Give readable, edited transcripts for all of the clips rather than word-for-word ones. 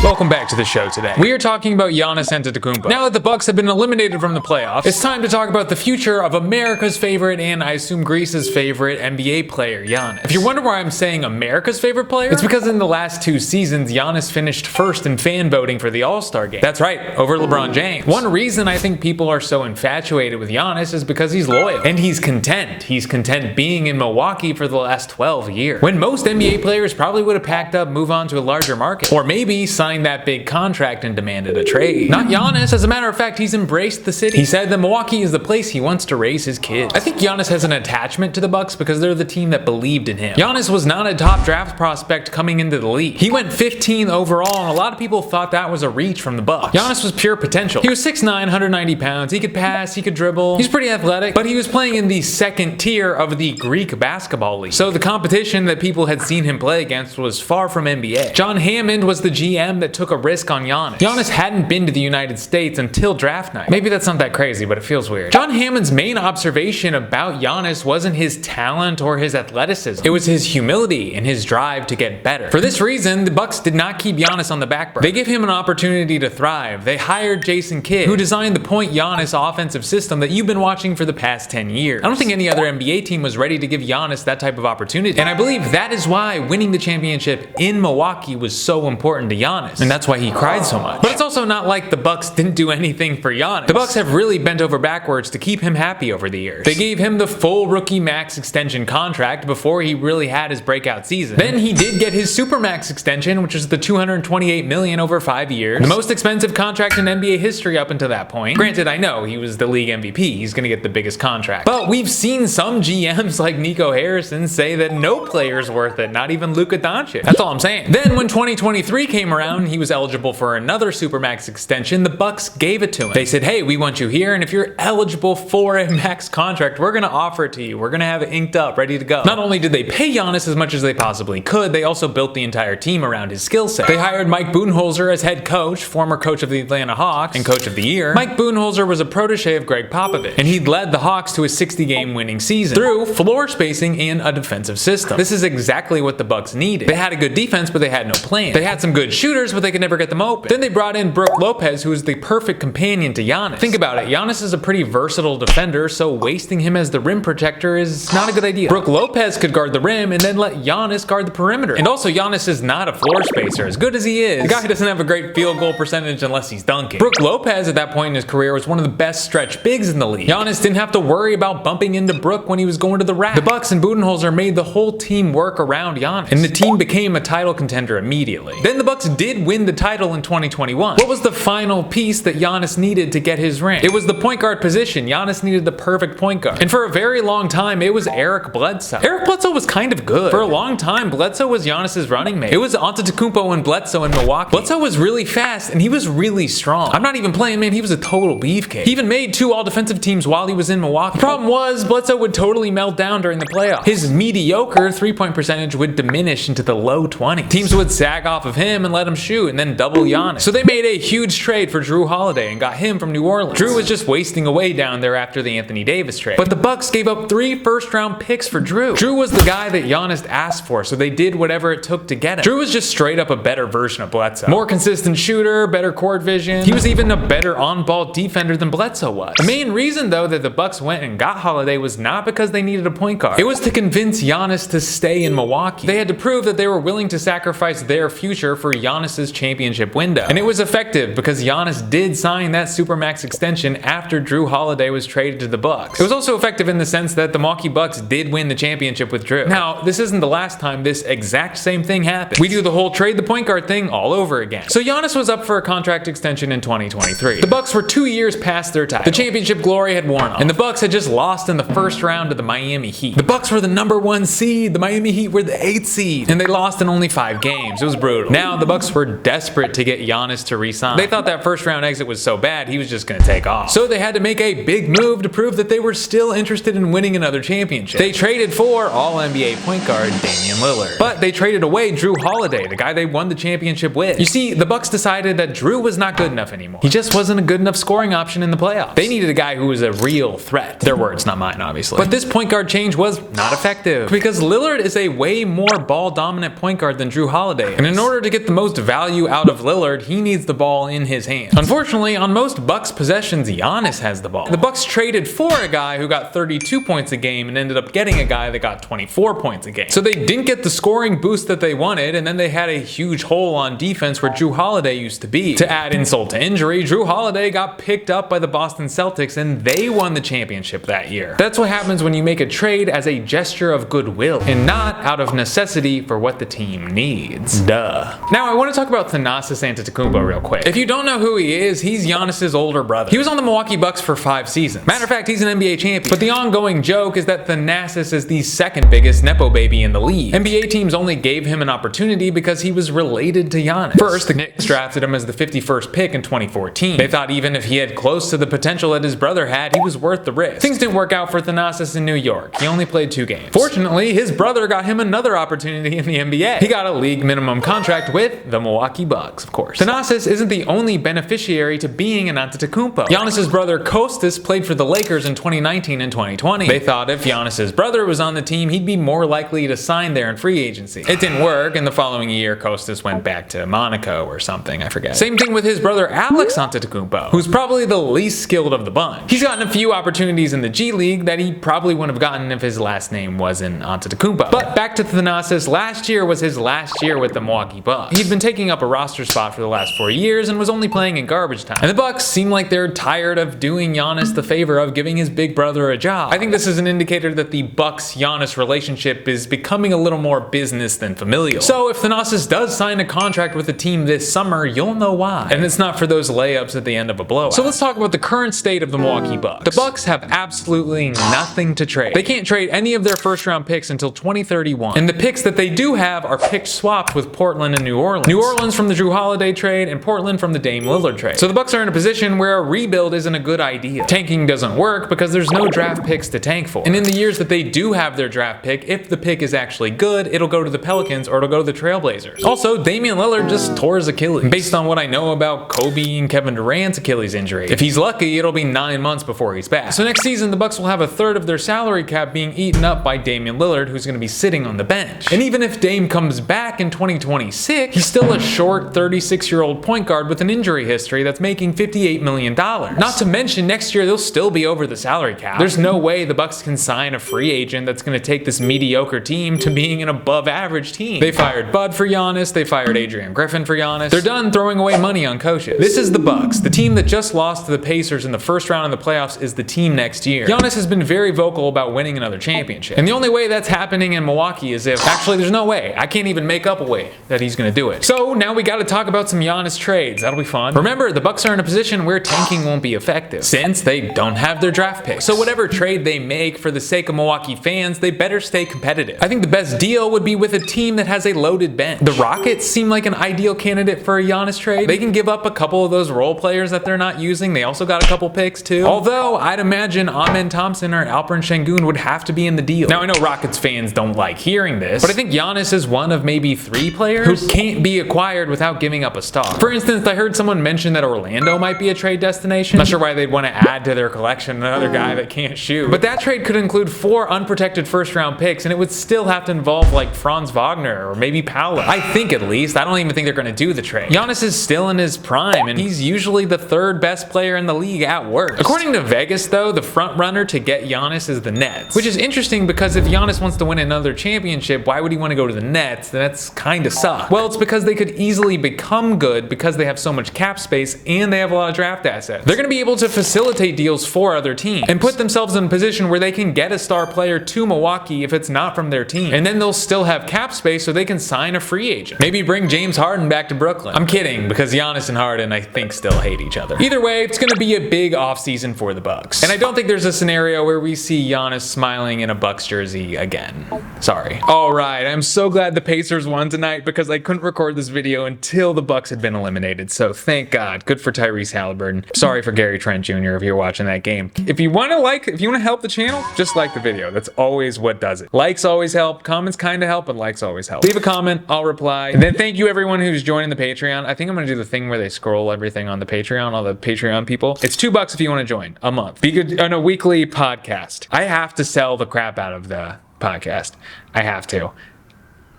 Welcome back to the show today. We are talking about Giannis Antetokounmpo. Now that the Bucks have been eliminated from the playoffs, it's time to talk about the future of America's favorite and I assume Greece's favorite NBA player, Giannis. If you're wondering why I'm saying America's favorite player, it's because in the last 2 seasons, Giannis finished first in fan voting for the All-Star game. That's right, over LeBron James. One reason I think people are so infatuated with Giannis is because he's loyal and he's content. He's content being in Milwaukee for the last 12 years, when most NBA players probably would have packed up, move on to a larger market, or maybe sign that big contract and demanded a trade. Not Giannis. As a matter of fact, he's embraced the city. He said that Milwaukee is the place he wants to raise his kids. I think Giannis has an attachment to the Bucks because they're the team that believed in him. Giannis was not a top draft prospect coming into the league. He went 15th overall, and a lot of people thought that was a reach from the Bucks. Giannis was pure potential. He was 6'9", 190 pounds. He could pass, he could dribble. He's pretty athletic, but he was playing in the second tier of the Greek basketball league. So the competition that people had seen him play against was far from NBA. John Hammond was the GM that took a risk on Giannis. Giannis hadn't been to the United States until draft night. Maybe that's not that crazy, but it feels weird. John Hammond's main observation about Giannis wasn't his talent or his athleticism. It was his humility and his drive to get better. For this reason, the Bucks did not keep Giannis on the back burner. They gave him an opportunity to thrive. They hired Jason Kidd, who designed the point Giannis offensive system that you've been watching for the past 10 years. I don't think any other NBA team was ready to give Giannis that type of opportunity. And I believe that is why winning the championship in Milwaukee was so important to Giannis. And that's why he cried so much. But it's also not like the Bucks didn't do anything for Giannis. The Bucks have really bent over backwards to keep him happy over the years. They gave him the full rookie max extension contract before he really had his breakout season. Then he did get his supermax extension, which is the $228 million over 5 years. The most expensive contract in NBA history up until that point. Granted, I know he was the league MVP. He's gonna get the biggest contract. But we've seen some GMs like Nico Harrison say that no player's worth it, not even Luka Doncic. That's all I'm saying. Then when 2023 came around, he was eligible for another supermax extension. The Bucks gave it to him. They said, hey, we want you here, and if you're eligible for a max contract, we're gonna offer it to you. We're gonna have it inked up, ready to go. Not only did they pay Giannis as much as they possibly could, they also built the entire team around his skill set. They hired Mike Budenholzer as head coach, former coach of the Atlanta Hawks, and coach of the year. Mike Budenholzer was a protege of Greg Popovich, and he'd led the Hawks to a 60-game winning season through floor spacing and a defensive system. This is exactly what the Bucks needed. They had a good defense, but they had no plan. They had some good shooters, but they could never get them open. Then they brought in Brook Lopez, who is the perfect companion to Giannis. Think about it. Giannis is a pretty versatile defender, so wasting him as the rim protector is not a good idea. Brook Lopez could guard the rim and then let Giannis guard the perimeter. And also, Giannis is not a floor spacer. As good as he is, the guy doesn't have a great field goal percentage unless he's dunking. Brook Lopez at that point in his career was one of the best stretch bigs in the league. Giannis didn't have to worry about bumping into Brook when he was going to the rack. The Bucks and Budenholzer made the whole team work around Giannis, and the team became a title contender immediately. Then the Bucks did win the title in 2021. What was the final piece that Giannis needed to get his ring? It was the point guard position. Giannis needed the perfect point guard. And for a very long time, it was Eric Bledsoe. Eric Bledsoe was kind of good. For a long time, Bledsoe was Giannis's running mate. It was Antetokounmpo and Bledsoe in Milwaukee. Bledsoe was really fast, and he was really strong. I'm not even playing, man. He was a total beefcake. He even made 2 all-defensive teams while he was in Milwaukee. The problem was, Bledsoe would totally melt down during the playoffs. His mediocre three-point percentage would diminish into the low 20s. Teams would sag off of him and let him shoot, and then double Giannis. So they made a huge trade for Jrue Holiday and got him from New Orleans. Jrue was just wasting away down there after the Anthony Davis trade. But the Bucks gave up 3 first-round picks for Jrue. Jrue was the guy that Giannis asked for, so they did whatever it took to get him. Jrue was just straight up a better version of Bledsoe. More consistent shooter, better court vision. He was even a better on-ball defender than Bledsoe was. The main reason, though, that the Bucks went and got Holiday was not because they needed a point guard. It was to convince Giannis to stay in Milwaukee. They had to prove that they were willing to sacrifice their future for Giannis's championship window. And it was effective because Giannis did sign that supermax extension after Jrue Holiday was traded to the Bucks. It was also effective in the sense that the Milwaukee Bucks did win the championship with Jrue. Now, this isn't the last time this exact same thing happened. We do the whole trade the point guard thing all over again. So Giannis was up for a contract extension in 2023. The Bucks were 2 years past their title. The championship glory had worn off, and the Bucks had just lost in the first round to the Miami Heat. The Bucks were the #1 seed, the Miami Heat were the 8th seed, and they lost in only 5 games. It was brutal. Now the Bucks were desperate to get Giannis to re-sign. They thought that first round exit was so bad he was just gonna take off. So they had to make a big move to prove that they were still interested in winning another championship. They traded for All-NBA point guard Damian Lillard. But they traded away Jrue Holiday, the guy they won the championship with. You see, the Bucks decided that Jrue was not good enough anymore. He just wasn't a good enough scoring option in the playoffs. They needed a guy who was a real threat. Their words, not mine, obviously. But this point guard change was not effective because Lillard is a way more ball-dominant point guard than Jrue Holiday. And in order to get the most value value out of Lillard, he needs the ball in his hands. Unfortunately, on most Bucks possessions, Giannis has the ball. The Bucks traded for a guy who got 32 points a game and ended up getting a guy that got 24 points a game. So they didn't get the scoring boost that they wanted, and then they had a huge hole on defense where Jrue Holiday used to be. To add insult to injury, Jrue Holiday got picked up by the Boston Celtics and they won the championship that year. That's what happens when you make a trade as a gesture of goodwill and not out of necessity for what the team needs. Duh. Now I want to talk about Thanasis Antetokounmpo real quick. If you don't know who he is, he's Giannis's older brother. He was on the Milwaukee Bucks for 5 seasons. Matter of fact, he's an NBA champion. But the ongoing joke is that Thanasis is the second biggest nepo baby in the league. NBA teams only gave him an opportunity because he was related to Giannis. First, the Knicks drafted him as the 51st pick in 2014. They thought even if he had close to the potential that his brother had, he was worth the risk. Things didn't work out for Thanasis in New York. He only played 2 games. Fortunately, his brother got him another opportunity in the NBA. He got a league minimum contract with the Milwaukee Bucks, of course. Thanasis isn't the only beneficiary to being an Antetokounmpo. Giannis's brother Kostas played for the Lakers in 2019 and 2020. They thought if Giannis's brother was on the team, he'd be more likely to sign there in free agency. It didn't work, and the following year, Kostas went back to Monaco or something, I forget. Same thing with his brother Alex Antetokounmpo, who's probably the least skilled of the bunch. He's gotten a few opportunities in the G League that he probably wouldn't have gotten if his last name wasn't Antetokounmpo. But back to Thanasis, last year was his last year with the Milwaukee Bucks. He'd been taking up a roster spot for the last 4 years and was only playing in garbage time. And the Bucks seem like they're tired of doing Giannis the favor of giving his big brother a job. I think this is an indicator that the Bucks-Giannis relationship is becoming a little more business than familial. So if Thanasis does sign a contract with the team this summer, you'll know why. And it's not for those layups at the end of a blowout. So let's talk about the current state of the Milwaukee Bucks. The Bucks have absolutely nothing to trade. They can't trade any of their first-round picks until 2031. And the picks that they do have are pick swapped with Portland and New Orleans. New Orleans from the Jrue Holiday trade and Portland from the Dame Lillard trade. So the Bucks are in a position where a rebuild isn't a good idea. Tanking doesn't work because there's no draft picks to tank for. And in the years that they do have their draft pick, if the pick is actually good, it'll go to the Pelicans or it'll go to the Trailblazers. Also, Damian Lillard just tore his Achilles. Based on what I know about Kobe and Kevin Durant's Achilles injury, if he's lucky, it'll be 9 months before he's back. So next season, the Bucks will have a third of their salary cap being eaten up by Damian Lillard, who's going to be sitting on the bench. And even if Dame comes back in 2026, he's still a short 36-year-old point guard with an injury history that's making $58 million. Not to mention, next year they'll still be over the salary cap. There's no way the Bucks can sign a free agent that's going to take this mediocre team to being an above-average team. They fired Bud for Giannis. They fired Adrian Griffin for Giannis. They're done throwing away money on coaches. This is the Bucks. The team that just lost to the Pacers in the first round of the playoffs is the team next year. Giannis has been very vocal about winning another championship. And the only way that's happening in Milwaukee is if, actually there's no way. I can't even make up a way that he's going to do it. So now we got to talk about some Giannis trades. That'll be fun. Remember, the Bucks are in a position where tanking won't be effective since they don't have their draft picks. So whatever trade they make for the sake of Milwaukee fans, they better stay competitive. I think the best deal would be with a team that has a loaded bench. The Rockets seem like an ideal candidate for a Giannis trade. They can give up a couple of those role players that they're not using. They also got a couple picks too. Although I'd imagine Amen Thompson or Alperen Şengün would have to be in the deal. Now I know Rockets fans don't like hearing this, but I think Giannis is one of maybe 3 players who can't be acquired without giving up a star. For instance, I heard someone mention that Orlando might be a trade destination. Not sure why they'd want to add to their collection another guy that can't shoot. But that trade could include 4 unprotected first-round picks, and it would still have to involve like Franz Wagner or maybe Paolo. I think at least. I don't even think they're going to do the trade. Giannis is still in his prime, and he's usually the 3rd best player in the league at worst. According to Vegas, though, the front runner to get Giannis is the Nets, which is interesting because if Giannis wants to win another championship, why would he want to go to the Nets? The Nets kind of suck. Well, it's because they could easily become good because they have so much cap space and they have a lot of draft assets. They're going to be able to facilitate deals for other teams and put themselves in a position where they can get a star player to Milwaukee if it's not from their team. And then they'll still have cap space so they can sign a free agent. Maybe bring James Harden back to Brooklyn. I'm kidding, because Giannis and Harden, I think, still hate each other. Either way, it's going to be a big offseason for the Bucks. And I don't think there's a scenario where we see Giannis smiling in a Bucks jersey again. Sorry. Alright, I'm so glad the Pacers won tonight because I couldn't record this video until the Bucks had been eliminated. So thank God. Good for Tyrese Halliburton. Sorry for Gary Trent Jr. if you're watching that game. If you want to help the channel, just like the video. That's always what does it. Likes always help. Comments kind of help, but likes always help. Leave a comment. I'll reply. And then thank you everyone who's joining the Patreon. I think I'm going to do the thing where they scroll everything on the Patreon, all the Patreon people. It's $2 if you want to join a month. Be good on a weekly podcast. I have to sell the crap out of the podcast. I have to.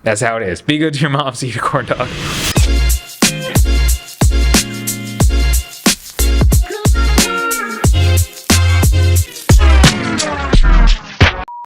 That's how it is. Be good to your mom, so eat a corn dog.